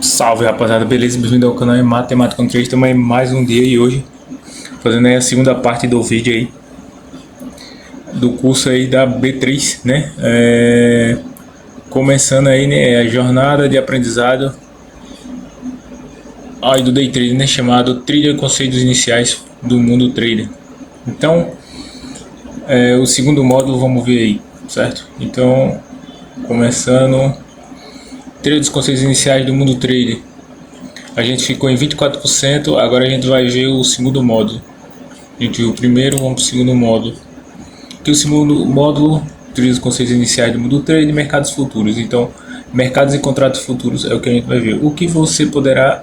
Salve, rapaziada, beleza? Bem-vindo ao canal Matemática com 3. Também mais um dia e hoje fazendo aí a segunda parte do vídeo aí do curso aí da B3, né? Começando aí, né, a jornada de aprendizado aí do Day Trade, né, chamado Trilha de Conceitos Iniciais do Mundo Trader. Então, o segundo módulo vamos ver aí, certo? Então, começando Trilha dos Conceitos Iniciais do Mundo Trader. A gente ficou em 24%, agora a gente vai ver o segundo módulo. A gente viu o primeiro, vamos para o segundo módulo. Aqui o segundo módulo, trilha dos conceitos iniciais do mundo trade e mercados futuros. Então, mercados e contratos futuros é o que a gente vai ver. O que você poderá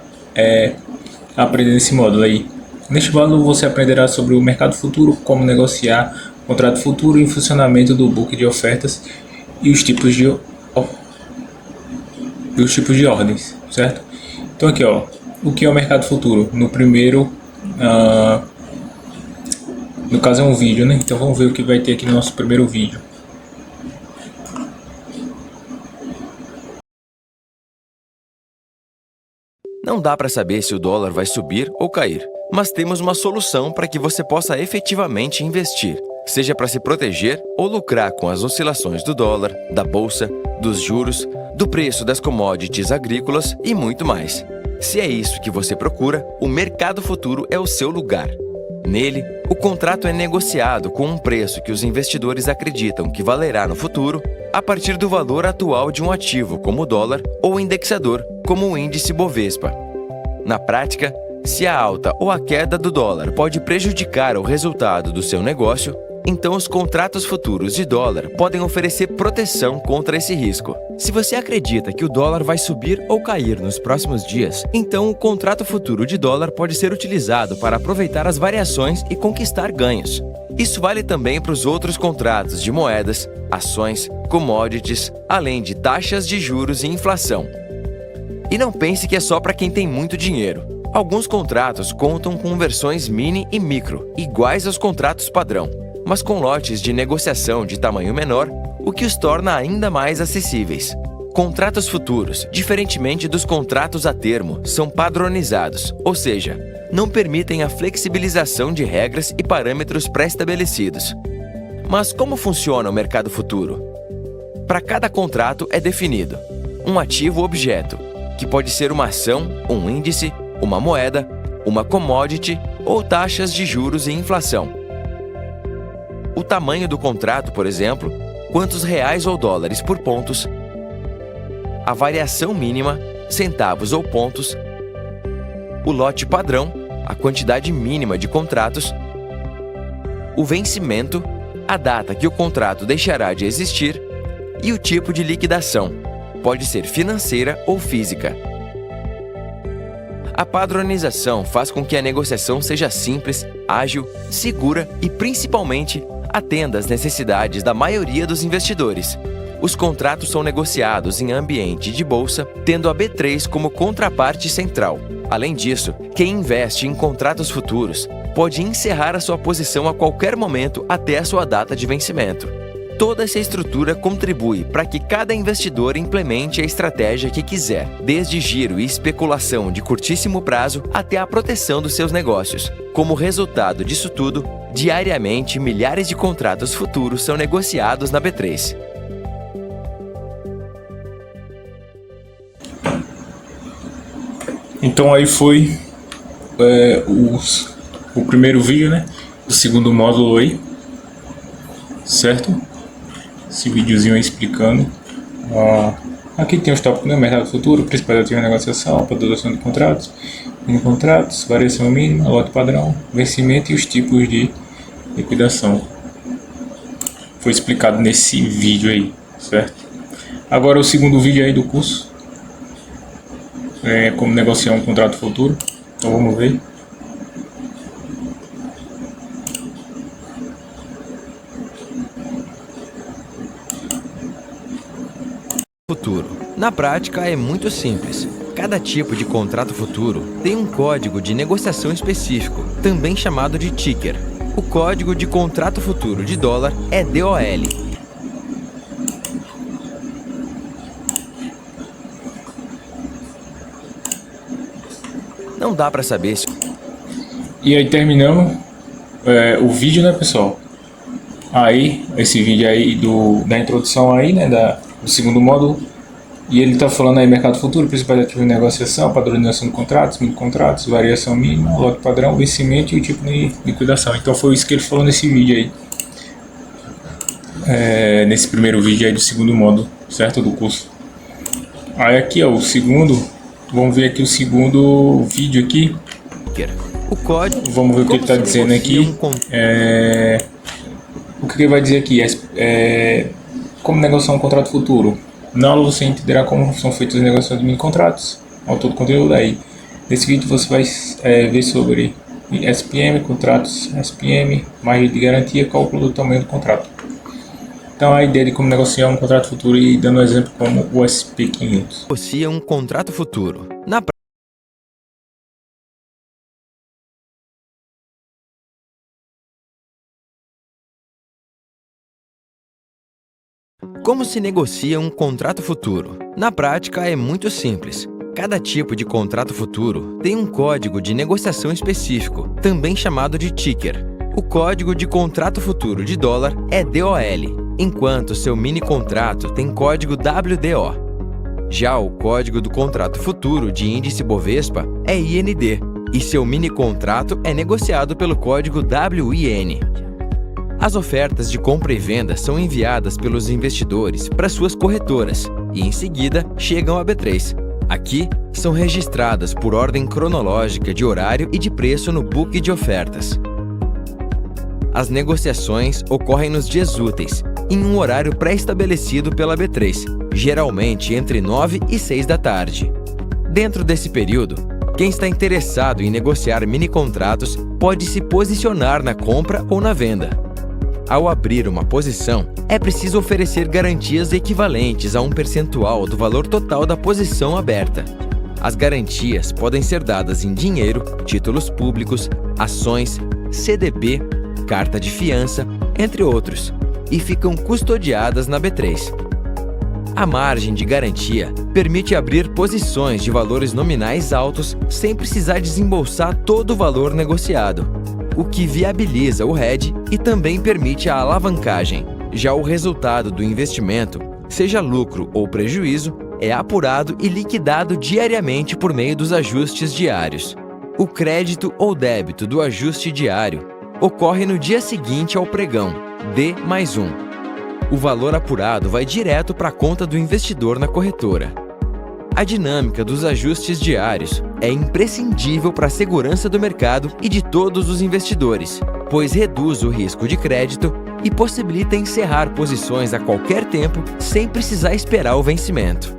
aprender nesse módulo aí? Neste módulo você aprenderá sobre o mercado futuro, como negociar contrato futuro e o funcionamento do book de ofertas e os tipos de ordens, certo? Então aqui, ó, o que é o mercado futuro? No primeiro, no caso é um vídeo, né? Então vamos ver o que vai ter aqui no nosso primeiro vídeo. Não dá para saber se o dólar vai subir ou cair, mas temos uma solução para que você possa efetivamente investir, seja para se proteger ou lucrar com as oscilações do dólar, da bolsa, dos juros, do preço das commodities agrícolas e muito mais. Se é isso que você procura, o mercado futuro é o seu lugar. Nele, o contrato é negociado com um preço que os investidores acreditam que valerá no futuro a partir do valor atual de um ativo como o dólar ou indexador como o índice Bovespa. Na prática, se a alta ou a queda do dólar pode prejudicar o resultado do seu negócio, então os contratos futuros de dólar podem oferecer proteção contra esse risco. Se você acredita que o dólar vai subir ou cair nos próximos dias, então o contrato futuro de dólar pode ser utilizado para aproveitar as variações e conquistar ganhos. Isso vale também para os outros contratos de moedas, ações, commodities, além de taxas de juros e inflação. E não pense que é só para quem tem muito dinheiro. Alguns contratos contam com versões mini e micro, iguais aos contratos padrão, mas com lotes de negociação de tamanho menor, o que os torna ainda mais acessíveis. Contratos futuros, diferentemente dos contratos a termo, são padronizados, ou seja, não permitem a flexibilização de regras e parâmetros pré-estabelecidos. Mas como funciona o mercado futuro? Para cada contrato é definido um ativo-objeto, que pode ser uma ação, um índice, uma moeda, uma commodity ou taxas de juros e inflação. O tamanho do contrato, por exemplo, quantos reais ou dólares por pontos, a variação mínima, centavos ou pontos, o lote padrão, a quantidade mínima de contratos, o vencimento, a data que o contrato deixará de existir e o tipo de liquidação, pode ser financeira ou física. A padronização faz com que a negociação seja simples, ágil, segura e, principalmente, atenda às necessidades da maioria dos investidores. Os contratos são negociados em ambiente de bolsa, tendo a B3 como contraparte central. Além disso, quem investe em contratos futuros pode encerrar a sua posição a qualquer momento até a sua data de vencimento. Toda essa estrutura contribui para que cada investidor implemente a estratégia que quiser, desde giro e especulação de curtíssimo prazo até a proteção dos seus negócios. Como resultado disso tudo, diariamente milhares de contratos futuros são negociados na B3. Então aí foi o primeiro vídeo, né, do segundo módulo aí, certo? Esse videozinho aí explicando. Aqui tem os tópicos, né? Mercado futuro, principais ativos de negociação, produção de contratos, mini contratos, variação mínima, lote padrão, vencimento e os tipos de liquidação. Foi explicado nesse vídeo aí, certo? Agora o segundo vídeo aí do curso é como negociar um contrato futuro. Então vamos ver. Futuro. Na prática, é muito simples. Cada tipo de contrato futuro tem um código de negociação específico, também chamado de ticker. O código de contrato futuro de dólar é DOL. Não dá para saber se... E aí terminamos o vídeo, né, pessoal? Aí, esse vídeo aí da introdução aí, né, do segundo módulo. E ele está falando aí mercado futuro, principais ativos de negociação, padronização de contratos, mini contratos, variação mínima, lote padrão, vencimento e o tipo de liquidação. Então foi isso que ele falou nesse vídeo aí. Nesse primeiro vídeo aí do segundo módulo, certo? Do curso. Aí aqui, ó, o segundo, vamos ver aqui o segundo vídeo aqui. O código. Vamos ver o que ele está dizendo aqui. O que ele vai dizer aqui como negociar um contrato futuro. Na aula você entenderá como são feitas as negociações de mini contratos, autor do conteúdo aí. Nesse vídeo você vai ver sobre SPM, contratos SPM, margem de garantia, cálculo do tamanho do contrato. Então a ideia de como negociar um contrato futuro e dando um exemplo como o SP500. Negocia um contrato futuro. Como se negocia um contrato futuro? Na prática, é muito simples. Cada tipo de contrato futuro tem um código de negociação específico, também chamado de ticker. O código de contrato futuro de dólar é DOL, enquanto seu mini contrato tem código WDO. Já o código do contrato futuro de índice Bovespa é IND, e seu mini contrato é negociado pelo código WIN. As ofertas de compra e venda são enviadas pelos investidores para suas corretoras e, em seguida, chegam à B3. Aqui, são registradas por ordem cronológica de horário e de preço no book de ofertas. As negociações ocorrem nos dias úteis, em um horário pré-estabelecido pela B3, geralmente entre 9 e 6 da tarde. Dentro desse período, quem está interessado em negociar mini-contratos pode se posicionar na compra ou na venda. Ao abrir uma posição, é preciso oferecer garantias equivalentes a um percentual do valor total da posição aberta. As garantias podem ser dadas em dinheiro, títulos públicos, ações, CDB, carta de fiança, entre outros, e ficam custodiadas na B3. A margem de garantia permite abrir posições de valores nominais altos sem precisar desembolsar todo o valor negociado, o que viabiliza o hedge e também permite a alavancagem. Já o resultado do investimento, seja lucro ou prejuízo, é apurado e liquidado diariamente por meio dos ajustes diários. O crédito ou débito do ajuste diário ocorre no dia seguinte ao pregão, D+1. O valor apurado vai direto para a conta do investidor na corretora. A dinâmica dos ajustes diários é imprescindível para a segurança do mercado e de todos os investidores, pois reduz o risco de crédito e possibilita encerrar posições a qualquer tempo sem precisar esperar o vencimento.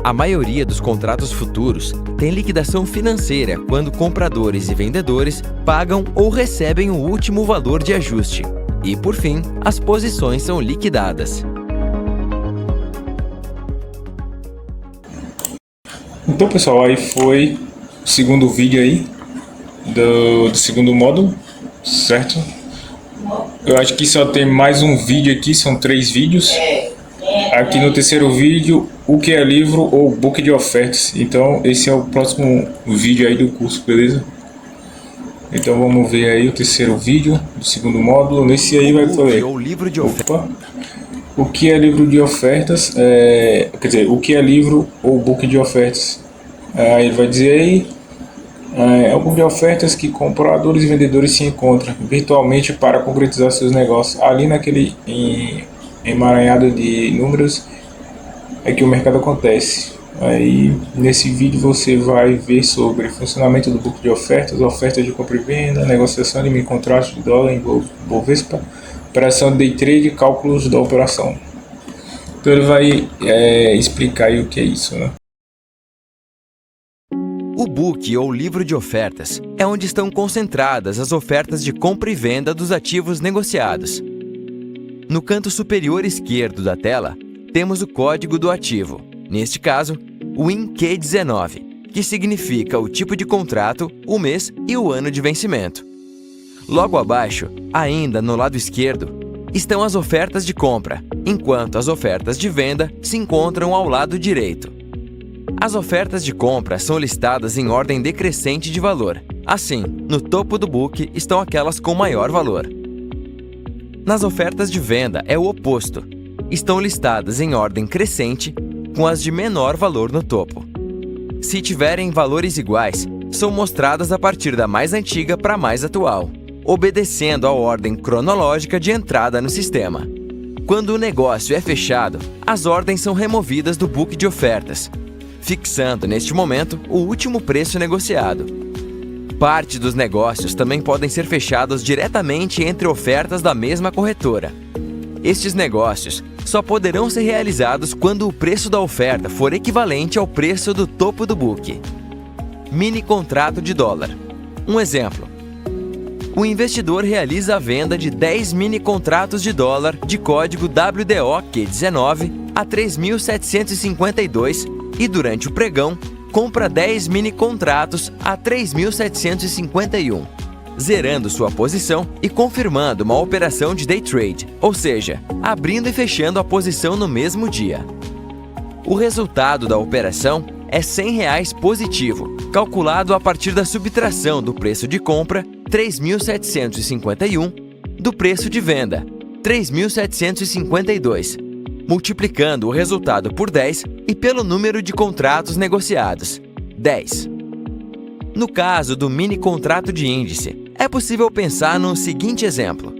A maioria dos contratos futuros tem liquidação financeira quando compradores e vendedores pagam ou recebem o último valor de ajuste. E, por fim, as posições são liquidadas. Então, pessoal, aí foi o segundo vídeo aí do segundo módulo, certo? Eu acho que só tem mais um vídeo aqui, são 3 vídeos. Aqui no terceiro vídeo, o que é livro ou book de ofertas. Então, esse é o próximo vídeo aí do curso, beleza? Então, vamos ver aí o terceiro vídeo do segundo módulo. Nesse aí vai falar. O que é livro de ofertas? Quer dizer, o que é livro ou book de ofertas? Ele vai dizer aí é um book de ofertas que compradores e vendedores se encontram virtualmente para concretizar seus negócios. Ali naquele emaranhado de números é que o mercado acontece. Aí nesse vídeo você vai ver sobre funcionamento do book de ofertas, ofertas de compra e venda, negociação de mini contratos de dólar em Bovespa, operação de day trade e cálculos da operação. Então ele vai explicar aí o que é isso, né? O book ou livro de ofertas é onde estão concentradas as ofertas de compra e venda dos ativos negociados. No canto superior esquerdo da tela, temos o código do ativo, neste caso, o INQ19, que significa o tipo de contrato, o mês e o ano de vencimento. Logo abaixo, ainda no lado esquerdo, estão as ofertas de compra, enquanto as ofertas de venda se encontram ao lado direito. As ofertas de compra são listadas em ordem decrescente de valor. Assim, no topo do book estão aquelas com maior valor. Nas ofertas de venda é o oposto. Estão listadas em ordem crescente, com as de menor valor no topo. Se tiverem valores iguais, são mostradas a partir da mais antiga para a mais atual, obedecendo à ordem cronológica de entrada no sistema. Quando o negócio é fechado, as ordens são removidas do book de ofertas, fixando neste momento o último preço negociado. Parte dos negócios também podem ser fechados diretamente entre ofertas da mesma corretora. Estes negócios só poderão ser realizados quando o preço da oferta for equivalente ao preço do topo do book. Mini contrato de dólar. Um exemplo. O investidor realiza a venda de 10 mini contratos de dólar de código WDOQ19 a 3.752 e durante o pregão compra 10 mini contratos a 3.751, zerando sua posição e confirmando uma operação de day trade, ou seja, abrindo e fechando a posição no mesmo dia. O resultado da operação é R$ 100 positivo, calculado a partir da subtração do preço de compra, 3.751, do preço de venda, 3.752, multiplicando o resultado por 10 e pelo número de contratos negociados, 10. No caso do mini contrato de índice, é possível pensar no seguinte exemplo.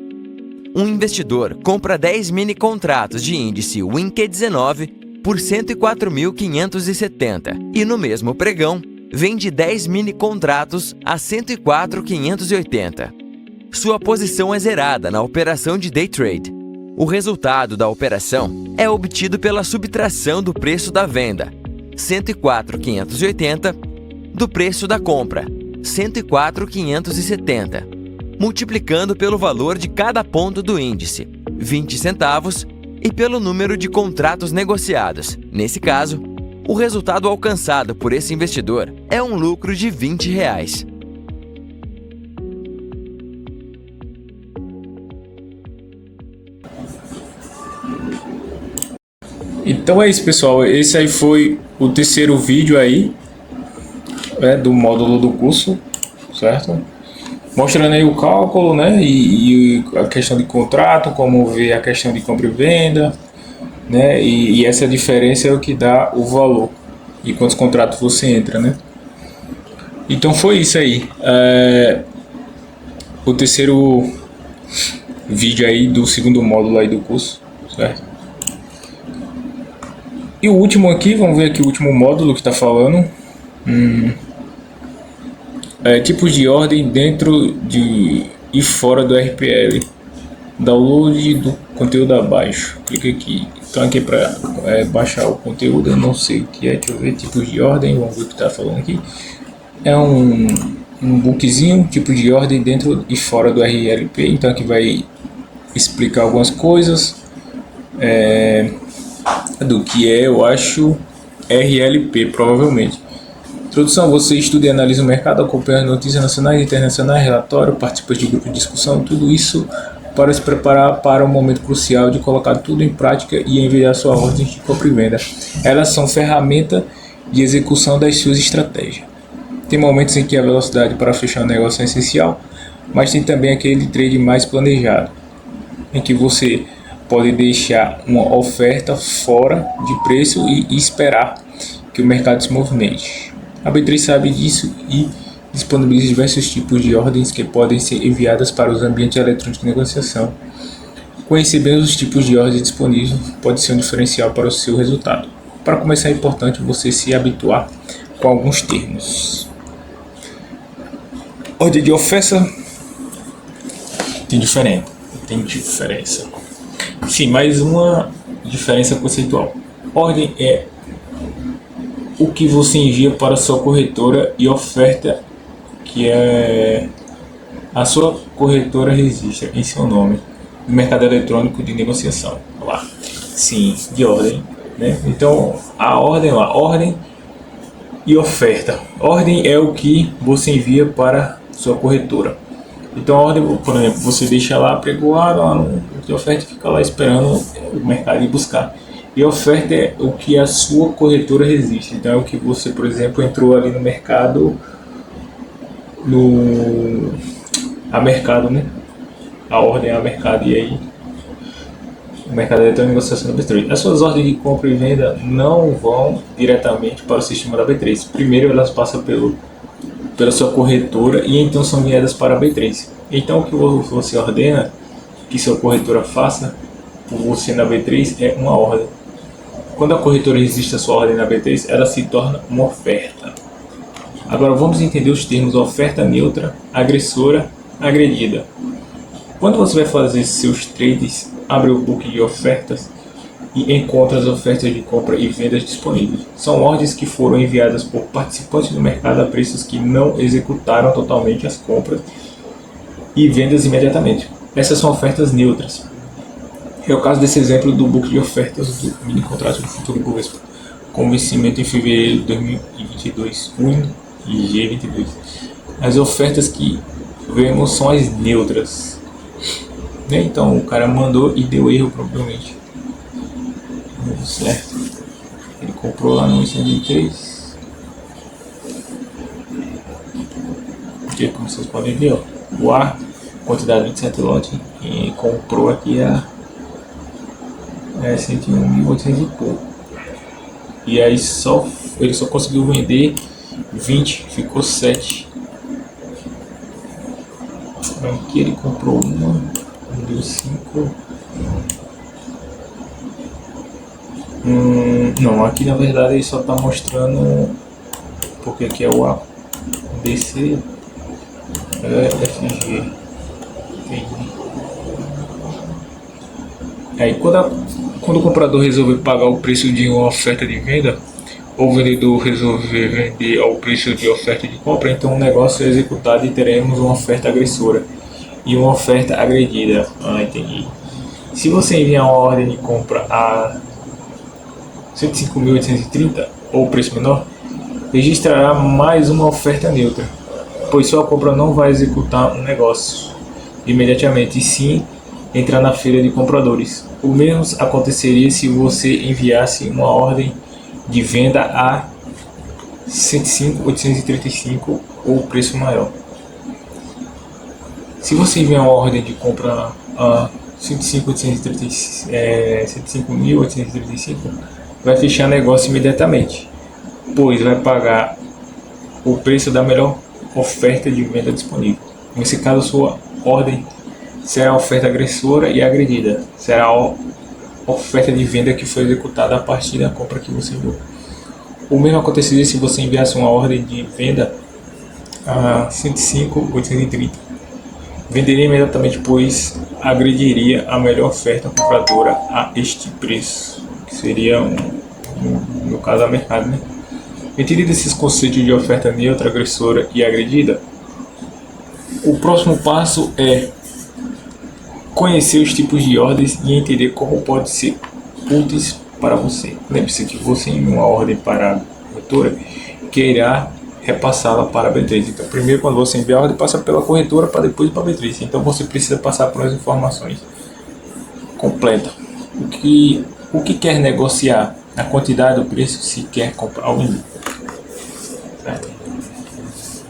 Um investidor compra 10 mini contratos de índice WINQ19 por 104.570 e no mesmo pregão vende 10 mini contratos a 104.580. Sua posição é zerada na operação de day trade. O resultado da operação é obtido pela subtração do preço da venda, 104.580, do preço da compra, 104.570, multiplicando pelo valor de cada ponto do índice, 20 centavos, e pelo número de contratos negociados. Nesse caso, o resultado alcançado por esse investidor é um lucro de R$ 20. Então é isso, pessoal. Esse aí foi o terceiro vídeo aí, do módulo do curso, certo? Mostrando aí o cálculo, né? E a questão de contrato, como ver a questão de compra e venda, né? E essa diferença é o que dá o valor e quantos contratos você entra, né? Então foi isso aí. O terceiro vídeo aí do segundo módulo aí do curso, certo? E o último aqui, vamos ver aqui o último módulo que está falando. Tipos de ordem dentro e fora do RPL. Download do conteúdo abaixo. Clica aqui. Então aqui para baixar o conteúdo, eu não sei o que é. Deixa eu ver. Tipos de ordem, vamos ver o que está falando aqui. É um bookzinho, tipo de ordem dentro e fora do RLP. Então aqui vai explicar algumas coisas do que é, eu acho, RLP, provavelmente. Introdução: você estuda e analisa o mercado, acompanha as notícias nacionais e internacionais, relatório, participa de grupo de discussão, tudo isso para se preparar para o momento crucial de colocar tudo em prática e enviar sua ordem de compra e venda. Elas são ferramenta de execução das suas estratégias. Tem momentos em que a velocidade para fechar um negócio é essencial, mas tem também aquele trade mais planejado, em que você pode deixar uma oferta fora de preço e esperar que o mercado se movimente. A B3 sabe disso e disponibiliza diversos tipos de ordens que podem ser enviadas para os ambientes eletrônicos de negociação. Conhecer bem os tipos de ordens disponíveis pode ser um diferencial para o seu resultado. Para começar, é importante você se habituar com alguns termos. Ordem de oferta tem diferença. Sim, mais uma diferença conceitual. Ordem é o que você envia para a sua corretora, e oferta que é a sua corretora registra em seu nome no mercado eletrônico de negociação. Lá, sim, de ordem, né? Então a ordem lá, ordem e oferta. Ordem é o que você envia para sua corretora. Então a ordem, por exemplo, você deixa lá pregoado lá no de oferta e fica lá esperando o mercado ir buscar. E oferta é o que a sua corretora resiste. Então é o que você, por exemplo, entrou ali no mercado, a mercado, né? A ordem é a mercado, e aí o mercado eletrônico de negociação da B3. As suas ordens de compra e venda não vão diretamente para o sistema da B3. Primeiro elas passam pela sua corretora e então são enviadas para a B3. Então o que você ordena que sua corretora faça por você na B3 é uma ordem. Quando a corretora resiste a sua ordem na B3, ela se torna uma oferta. Agora vamos entender os termos oferta neutra, agressora, agredida. Quando você vai fazer seus trades, abre o book de ofertas e encontra as ofertas de compra e vendas disponíveis. São ordens que foram enviadas por participantes do mercado a preços que não executaram totalmente as compras e vendas imediatamente. Essas são ofertas neutras. É o caso desse exemplo do book de ofertas do mini contrato de futuro Ibovespa, com vencimento em fevereiro de 2022, 1 e G22. As ofertas que vemos são as neutras. Então o cara mandou e deu erro provavelmente. Certo? Ele comprou lá no 103. Aqui, como vocês podem ver, ó, o A, quantidade de 27 lotes, e comprou aqui a 101.800 e pouco. E aí ele só conseguiu vender 20, ficou 7. Aqui ele comprou uma, deu 5. Não, aqui na verdade ele só está mostrando, porque aqui é o A, B, C, F, G. Aí quando o comprador resolver pagar o preço de uma oferta de venda, ou o vendedor resolver vender ao preço de oferta de compra, então o negócio é executado e teremos uma oferta agressora e uma oferta agredida. Entendi. Se você enviar uma ordem de compra a 105.830 ou preço menor, registrará mais uma oferta neutra, pois sua compra não vai executar um negócio imediatamente, e sim entrar na feira de compradores. O mesmo aconteceria se você enviasse uma ordem de venda a 105.835 ou preço maior. Se você enviar uma ordem de compra a 105.835, vai fechar negócio imediatamente, pois vai pagar o preço da melhor oferta de venda disponível. Nesse caso, sua ordem será a oferta agressora e agredida. Será a oferta de venda que foi executada a partir da compra que você enviou. O mesmo aconteceria se você enviasse uma ordem de venda a 105.830. Venderia imediatamente, pois agrediria a melhor oferta compradora a este preço, que seria, no caso, a mercado, né? Entendido esses conceitos de oferta neutra, agressora e agredida, o próximo passo é conhecer os tipos de ordens e entender como pode ser úteis para você. Lembre-se que você, em uma ordem para a corretora, queira repassá-la para a B3. Então, primeiro, quando você envia a ordem, passa pela corretora para depois para a B3. Então, você precisa passar por as informações completas. O que quer negociar? A quantidade, o preço, se quer comprar ou vender. Certo?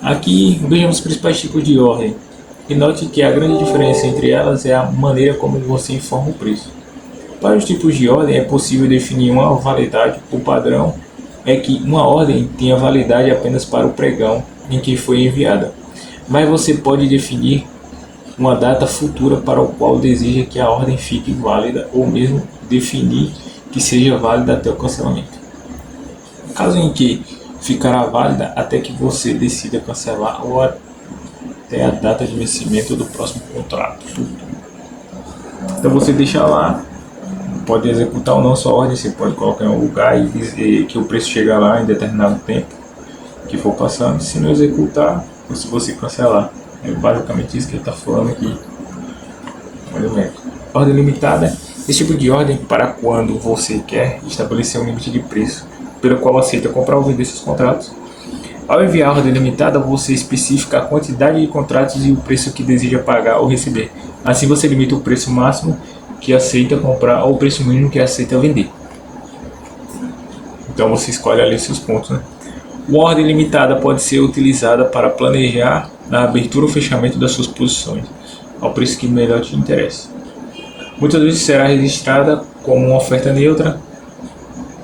Aqui, vejamos os principais tipos de ordem. E note que a grande diferença entre elas é a maneira como você informa o preço. Para os tipos de ordem é possível definir uma validade. O padrão é que uma ordem tenha validade apenas para o pregão em que foi enviada, mas você pode definir uma data futura para o qual deseja que a ordem fique válida, ou mesmo definir que seja válida até o cancelamento. Caso em que ficará válida até que você decida cancelar ou até a data de vencimento do próximo contrato. Então você deixa lá, pode executar ou não sua ordem, você pode colocar em um lugar e dizer que o preço chega lá em determinado tempo que for passando. Se não executar, ou se você cancelar, é basicamente isso que ele está falando aqui. Ordem limitada. Esse tipo de ordem para quando você quer estabelecer um limite de preço pelo qual aceita comprar ou vender seus contratos. Ao enviar a ordem limitada, você especifica a quantidade de contratos e o preço que deseja pagar ou receber. Assim você limita o preço máximo que aceita comprar ou o preço mínimo que aceita vender. Então você escolhe ali os seus pontos, né? Uma ordem limitada pode ser utilizada para planejar a abertura ou fechamento das suas posições, ao preço que melhor te interessa. Muitas vezes será registrada como uma oferta neutra,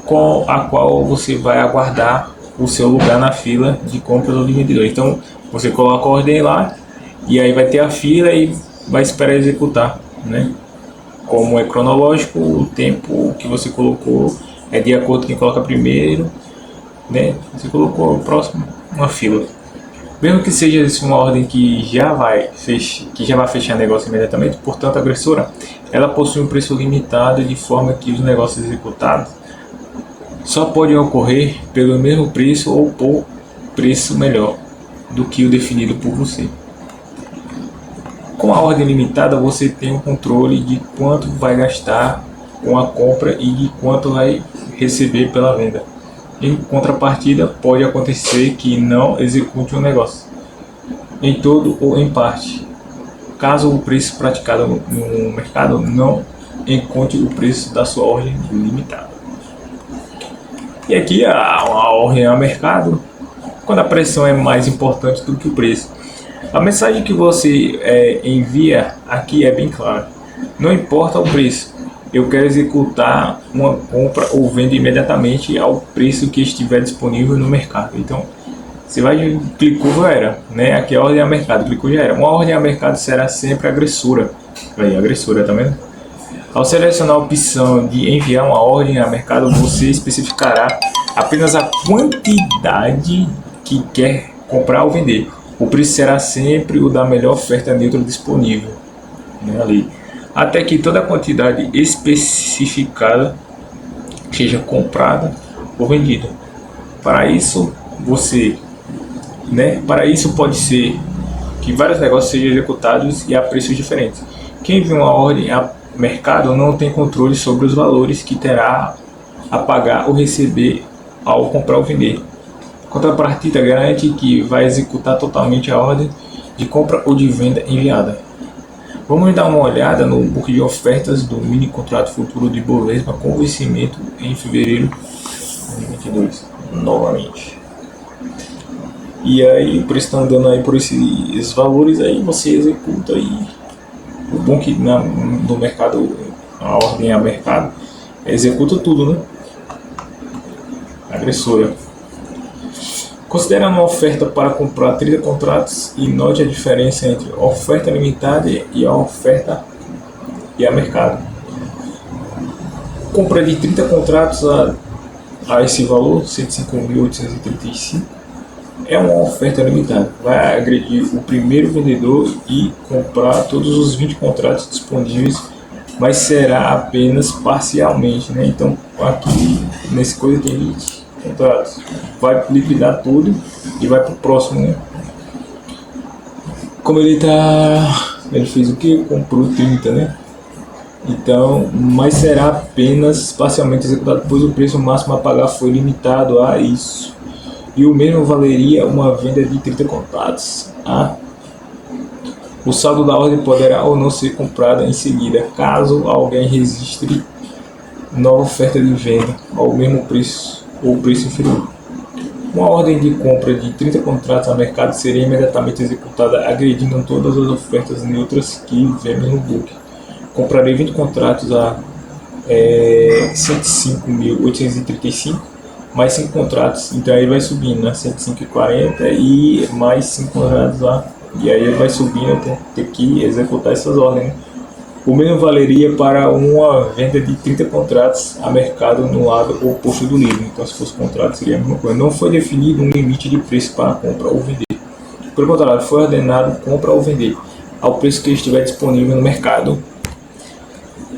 com a qual você vai aguardar o seu lugar na fila de compras ou de vendedor. Então você coloca a ordem lá e aí vai ter a fila e vai esperar executar, né? Como é cronológico, o tempo que você colocou é de acordo com quem coloca primeiro, né? Você colocou o próximo, uma fila. Mesmo que seja uma ordem que já vai fechar negócio imediatamente, portanto, a agressora, ela possui um preço limitado de forma que os negócios executados só podem ocorrer pelo mesmo preço ou por preço melhor do que o definido por você. Com a ordem limitada, você tem o controle de quanto vai gastar com a compra e de quanto vai receber pela venda. Em contrapartida, pode acontecer que não execute um negócio, em todo ou em parte, caso o preço praticado no mercado não encontre o preço da sua ordem limitada. E aqui a ordem a mercado, quando a pressão é mais importante do que o preço. A mensagem que você envia aqui é bem clara. Não importa o preço, eu quero executar uma compra ou venda imediatamente ao preço que estiver disponível no mercado. Então, você vai, clicou, já era, né? Aqui é a ordem a mercado, clicou, já era. Uma ordem a mercado será sempre agressora. Aí, agressora, tá vendo? Ao selecionar a opção de enviar uma ordem a mercado, você especificará apenas a quantidade que quer comprar ou vender. O preço será sempre o da melhor oferta neutra disponível, né, ali, até que toda a quantidade especificada seja comprada ou vendida. Para isso, para isso pode ser que vários negócios sejam executados e a preços diferentes. Quem envia uma ordem a mercado não tem controle sobre os valores que terá a pagar ou receber ao comprar ou vender. Contrapartida garante que vai executar totalmente a ordem de compra ou de venda enviada. Vamos dar uma olhada no book de ofertas do mini contrato futuro de Bovespa com vencimento em fevereiro de 2022, novamente. E aí o preço está andando aí por esses valores, aí você executa e o bom que no mercado, a ordem a mercado, executa tudo, né? Agressora. Considere uma oferta para comprar 30 contratos e note a diferença entre a oferta limitada e a oferta e a mercado. Compra de 30 contratos a esse valor, 105.835, é uma oferta limitada. Vai agredir o primeiro vendedor e comprar todos os 20 contratos disponíveis, mas será apenas parcialmente, né? Então aqui nesse coisa tem 20 contratos, vai liquidar tudo e vai para o próximo, né? Como ele fez o que? Comprou 30, né? Então, mas será apenas parcialmente executado, pois o preço máximo a pagar foi limitado a isso. E o mesmo valeria uma venda de 30 contratos. O saldo da ordem poderá ou não ser comprada em seguida, caso alguém registre nova oferta de venda ao mesmo preço ou preço inferior. Uma ordem de compra de 30 contratos a mercado seria imediatamente executada, agredindo todas as ofertas neutras que vemos no book. Comprarei 20 contratos a 105.835, mais 5 contratos, então aí vai subindo, né? 105,40 e mais 5 contratos lá, e aí vai subindo, eu tenho que ter que executar essas ordens, né? O mesmo valeria para uma venda de 30 contratos a mercado no lado oposto do livro. Então, se fosse contrato, seria a mesma coisa. Não foi definido um limite de preço para compra ou vender. Pelo contrário, foi ordenado compra ou vender ao preço que estiver disponível no mercado,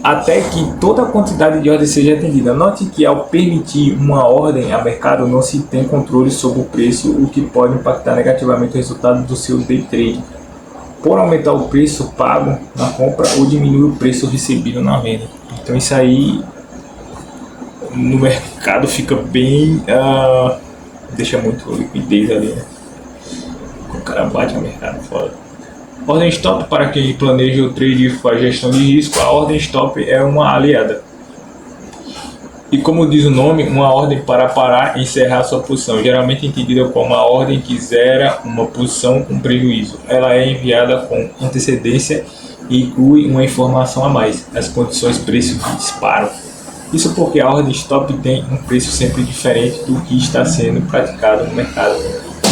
até que toda a quantidade de ordens seja atendida. Note que ao permitir uma ordem a mercado, não se tem controle sobre o preço, o que pode impactar negativamente o resultado do seu day trade, por aumentar o preço pago na compra ou diminuir o preço recebido na venda. Então isso aí no mercado fica bem, deixa muito liquidez ali, né? O cara bate no mercado fora. Ordem stop para quem planeja o trade e faz gestão de risco. A ordem stop é uma aliada. E como diz o nome, uma ordem para parar e encerrar sua posição, geralmente entendida como uma ordem que zera uma posição com prejuízo. Ela é enviada com antecedência e inclui uma informação a mais, as condições preço de disparo. Isso porque a ordem stop tem um preço sempre diferente do que está sendo praticado no mercado.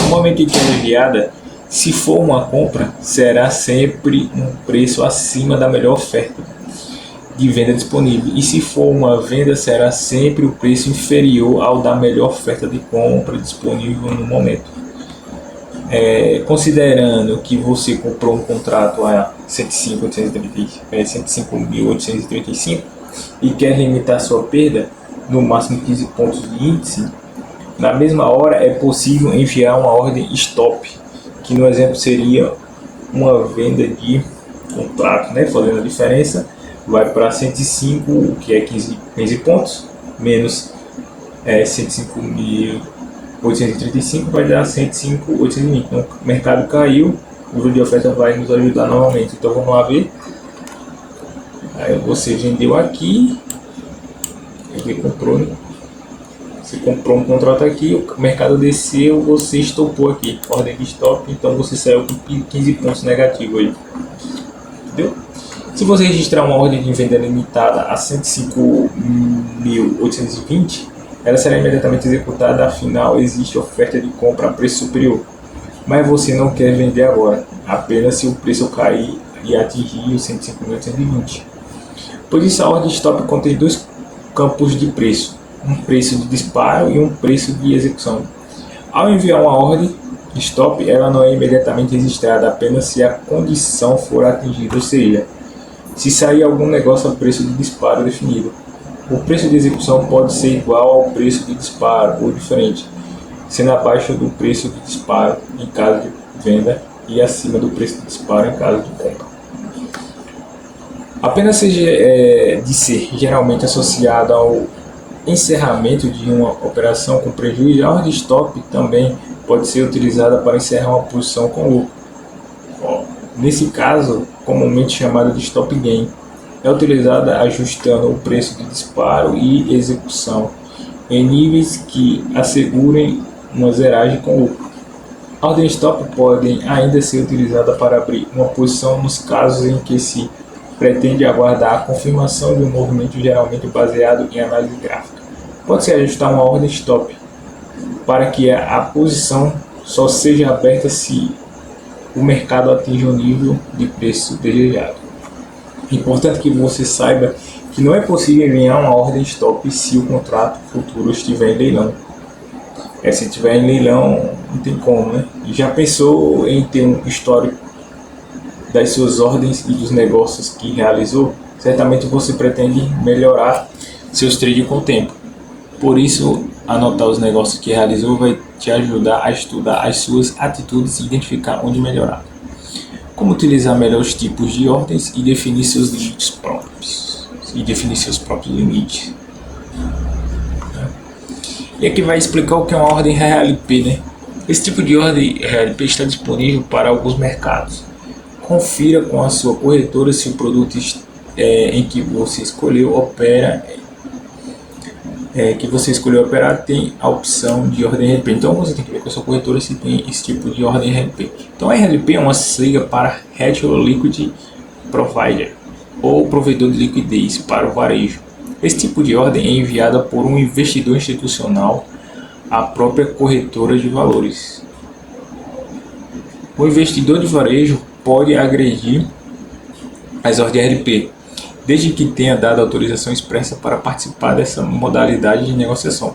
No momento em que ela é enviada, se for uma compra, será sempre um preço acima da melhor oferta de venda disponível, e se for uma venda, será sempre o preço inferior ao da melhor oferta de compra disponível no momento. Considerando que você comprou um contrato a 105.835 e quer limitar sua perda no máximo 15 pontos de índice, na mesma hora é possível enviar uma ordem stop, que no exemplo seria uma venda de contrato, fazendo a diferença, vai para 105, que é 15 pontos, menos 105.835 vai dar 105.820. Então o mercado caiu, o nível de oferta vai nos ajudar novamente. Então vamos lá ver. Aí você vendeu aqui, comprou, você comprou um contrato aqui, o mercado desceu, você estopou aqui, ordem de stop, então você saiu com 15 pontos negativos aí. Entendeu? Se você registrar uma ordem de venda limitada a 105.820, ela será imediatamente executada, afinal existe oferta de compra a preço superior. Mas você não quer vender agora, apenas se o preço cair e atingir os 105.820. Por isso a ordem stop contém dois campos de preço, um preço de disparo e um preço de execução. Ao enviar uma ordem stop, ela não é imediatamente registrada, apenas se a condição for atingida, ou seja, se sair algum negócio a preço de disparo definido. O preço de execução pode ser igual ao preço de disparo ou diferente, sendo abaixo do preço de disparo em caso de venda e acima do preço de disparo em caso de compra. Apenas de ser geralmente associado ao encerramento de uma operação com prejuízo, a ordem stop também pode ser utilizada para encerrar uma posição com lucro. Nesse caso, comumente chamado de stop gain, é utilizada ajustando o preço de disparo e execução em níveis que assegurem uma zeragem com lucro. A ordem stop pode ainda ser utilizada para abrir uma posição nos casos em que se pretende aguardar a confirmação de um movimento geralmente baseado em análise gráfica. Pode-se ajustar uma ordem stop para que a posição só seja aberta se o mercado atinge o nível de preço desejado. É importante que você saiba que não é possível enviar uma ordem stop se o contrato futuro estiver em leilão. Se estiver em leilão, não tem como, E já pensou em ter um histórico das suas ordens e dos negócios que realizou? Certamente você pretende melhorar seus trades com o tempo. Por isso, anotar os negócios que realizou vai te ajudar a estudar as suas atitudes e identificar onde melhorar. Como utilizar melhor os tipos de ordens e definir seus limites próprios. limites. E aqui vai explicar o que é uma ordem RLP, Esse tipo de ordem RLP está disponível para alguns mercados. Confira com a sua corretora se o produto em que você escolheu operar tem a opção de ordem RLP. Então você tem que ver com a sua corretora se tem esse tipo de ordem RLP. Então a RLP é uma sigla para Retail Liquidity Provider, ou provedor de liquidez para o varejo. Esse tipo de ordem é enviada por um investidor institucional à própria corretora de valores. O investidor de varejo pode agredir as ordens RLP, desde que tenha dado autorização expressa para participar dessa modalidade de negociação.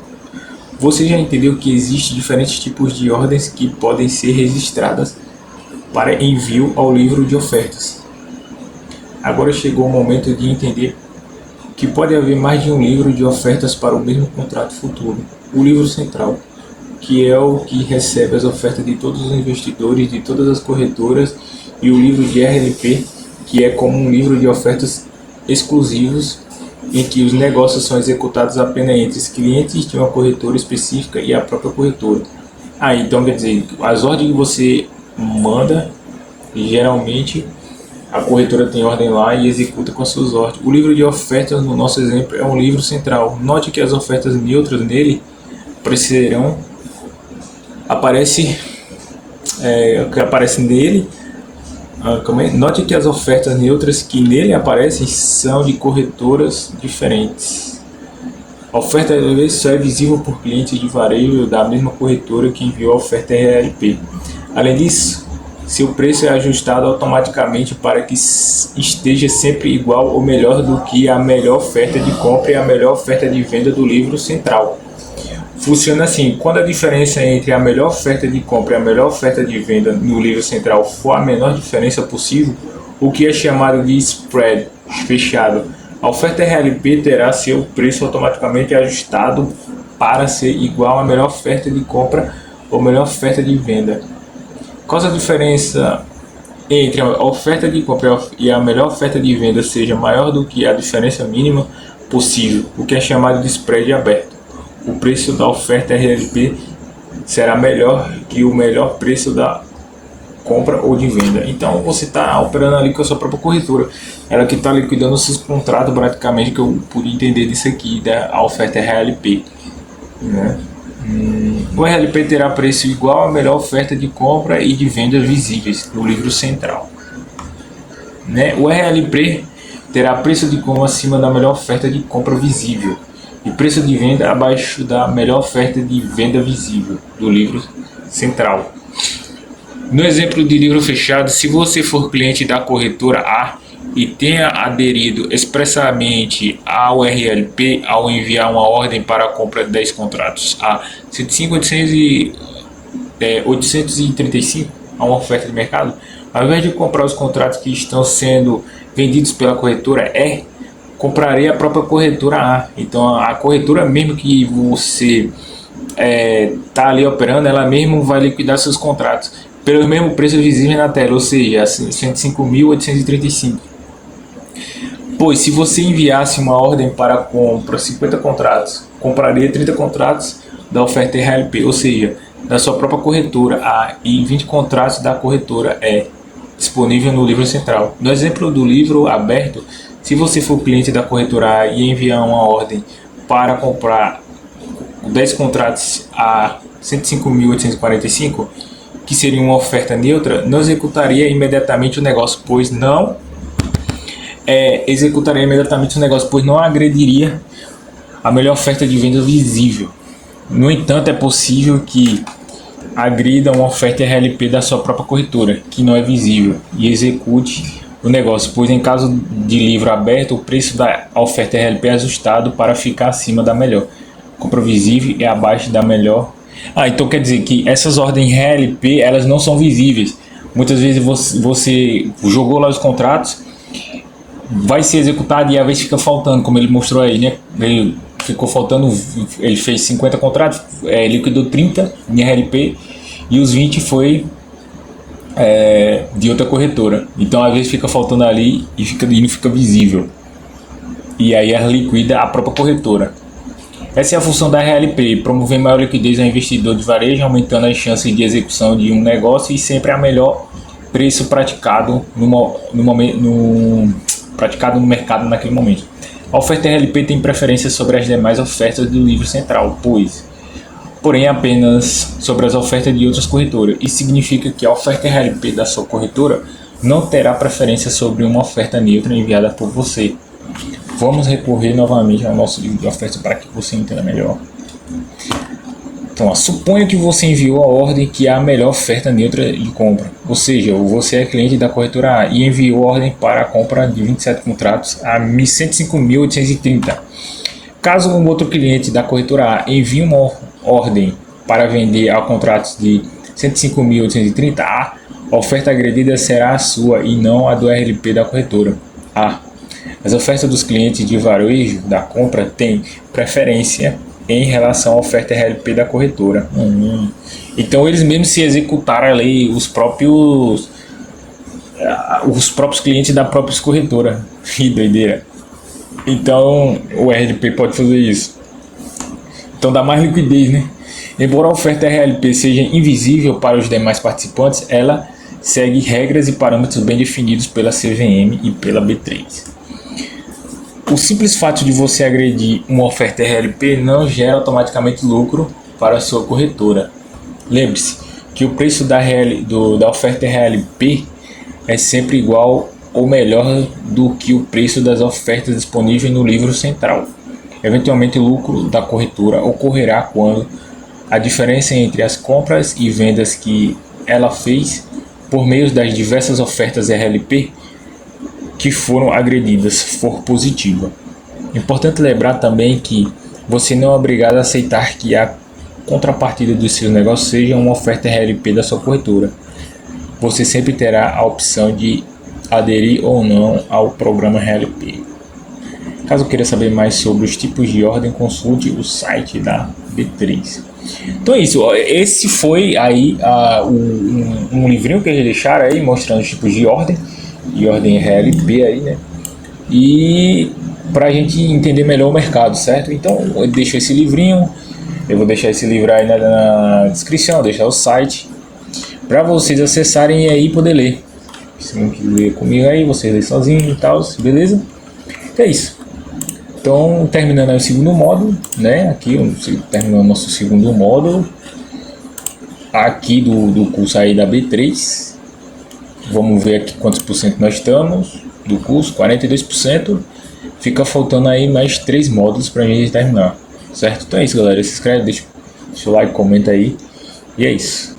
Você já entendeu que existem diferentes tipos de ordens que podem ser registradas para envio ao livro de ofertas. Agora chegou o momento de entender que pode haver mais de um livro de ofertas para o mesmo contrato futuro. O livro central, que é o que recebe as ofertas de todos os investidores, de todas as corretoras, e o livro de RLP, que é como um livro de ofertas exclusivos, em que os negócios são executados apenas entre os clientes de uma corretora específica e a própria corretora. Então quer dizer, as ordens que você manda, geralmente a corretora tem ordem lá e executa com as suas ordens. O livro de ofertas, no nosso exemplo, é um livro central. Note que as ofertas neutras nele precisarão Note que as ofertas neutras que nele aparecem são de corretoras diferentes. A oferta só é visível por clientes de varejo da mesma corretora que enviou a oferta RLP. Além disso, seu preço é ajustado automaticamente para que esteja sempre igual ou melhor do que a melhor oferta de compra e a melhor oferta de venda do livro central. Funciona assim: quando a diferença entre a melhor oferta de compra e a melhor oferta de venda no livro central for a menor diferença possível, o que é chamado de spread fechado, a oferta RLP terá seu preço automaticamente ajustado para ser igual à melhor oferta de compra ou melhor oferta de venda. Caso a diferença entre a oferta de compra e a melhor oferta de venda seja maior do que a diferença mínima possível, o que é chamado de spread aberto, o preço da oferta RLP será melhor que o melhor preço da compra ou de venda. Então você está operando ali com a sua própria corretora, ela que está liquidando os seus contratos praticamente, que eu pude entender disso aqui, da oferta RLP, né? O RLP terá preço igual à melhor oferta de compra e de venda visíveis no livro central, né? O RLP terá preço de compra acima da melhor oferta de compra visível e preço de venda abaixo da melhor oferta de venda visível do livro central. No exemplo de livro fechado, se você for cliente da corretora A e tenha aderido expressamente ao RLP ao enviar uma ordem para a compra de 10 contratos a 835 a uma oferta de mercado, ao invés de comprar os contratos que estão sendo vendidos pela corretora E, comprarei a própria corretora A. Então a corretora mesmo que você está ali operando, ela mesmo vai liquidar seus contratos pelo mesmo preço visível na tela, ou seja, 105.835. Pois se você enviasse uma ordem para compra 50 contratos, compraria 30 contratos da oferta RLP, ou seja, da sua própria corretora A, e 20 contratos da corretora E, disponível no livro central. No exemplo do livro aberto, se você for cliente da corretora A e enviar uma ordem para comprar 10 contratos a 105.845, que seria uma oferta neutra, não executaria imediatamente o negócio, pois não agrediria a melhor oferta de venda visível. No entanto, é possível que agrida uma oferta RLP da sua própria corretora, que não é visível, e execute o negócio, pois em caso de livro aberto, o preço da oferta RLP é ajustado para ficar acima da melhor compra visível e abaixo da melhor. Então quer dizer que essas ordens RLP, elas não são visíveis. Muitas vezes você jogou lá os contratos, vai ser executado e às vezes fica faltando, como ele mostrou aí, né? Ele ficou faltando, ele fez 50 contratos, liquidou 30 em RLP e os 20 foi de outra corretora. Então às vezes fica faltando ali e não fica visível. E aí ela liquida a própria corretora. Essa é a função da RLP, promover maior liquidez ao investidor de varejo, aumentando as chances de execução de um negócio e sempre a melhor preço praticado praticado no mercado naquele momento. A oferta RLP tem preferência sobre as demais ofertas do livro central, porém apenas sobre as ofertas de outras corretoras. Isso significa que a oferta RLP da sua corretora não terá preferência sobre uma oferta neutra enviada por você. Vamos recorrer novamente ao nosso livro de ofertas para que você entenda melhor. Então, suponha que você enviou a ordem que é a melhor oferta neutra de compra, ou seja, você é cliente da corretora A e enviou a ordem para a compra de 27 contratos a 105.830. Caso um outro cliente da corretora A envie uma ordem para vender a contratos de 105.830, a oferta agredida será a sua e não a do RLP da corretora A. As ofertas dos clientes de varejo da compra têm preferência em relação à oferta RLP da corretora. Então eles mesmos se executaram ali os próprios clientes da própria corretora. Que doideira. Então o RLP pode fazer isso. Então dá mais liquidez, né? Embora a oferta RLP seja invisível para os demais participantes, ela segue regras e parâmetros bem definidos pela CVM e pela B3. O simples fato de você agredir uma oferta RLP não gera automaticamente lucro para a sua corretora. Lembre-se que o preço da oferta RLP é sempre igual ou melhor do que o preço das ofertas disponíveis no livro central. Eventualmente, o lucro da corretora ocorrerá quando a diferença entre as compras e vendas que ela fez por meio das diversas ofertas RLP que foram agredidas for positiva. Importante lembrar também que você não é obrigado a aceitar que a contrapartida dos seus negócios seja uma oferta RLP da sua corretora. Você sempre terá a opção de aderir ou não ao programa RLP. Caso queira saber mais sobre os tipos de ordem, consulte o site da B3. Então é isso, esse foi aí um livrinho que eles deixaram aí mostrando os tipos de ordem RLP aí, né? E para a gente entender melhor o mercado, certo? Então eu deixo esse livrinho, eu vou deixar esse livro aí na descrição, deixar o site para vocês acessarem e aí poder ler. Se não quiser ler comigo aí, vocês lê sozinho e tal, beleza? Então é isso. Então, terminando aí o segundo módulo, né? Aqui, terminando o nosso segundo módulo aqui do curso aí da B3. Vamos ver aqui quantos por cento nós estamos do curso, 42%. Fica faltando aí mais 3 módulos para a gente terminar, certo? Então é isso, galera. Se inscreve, deixa o like, comenta aí. E é isso.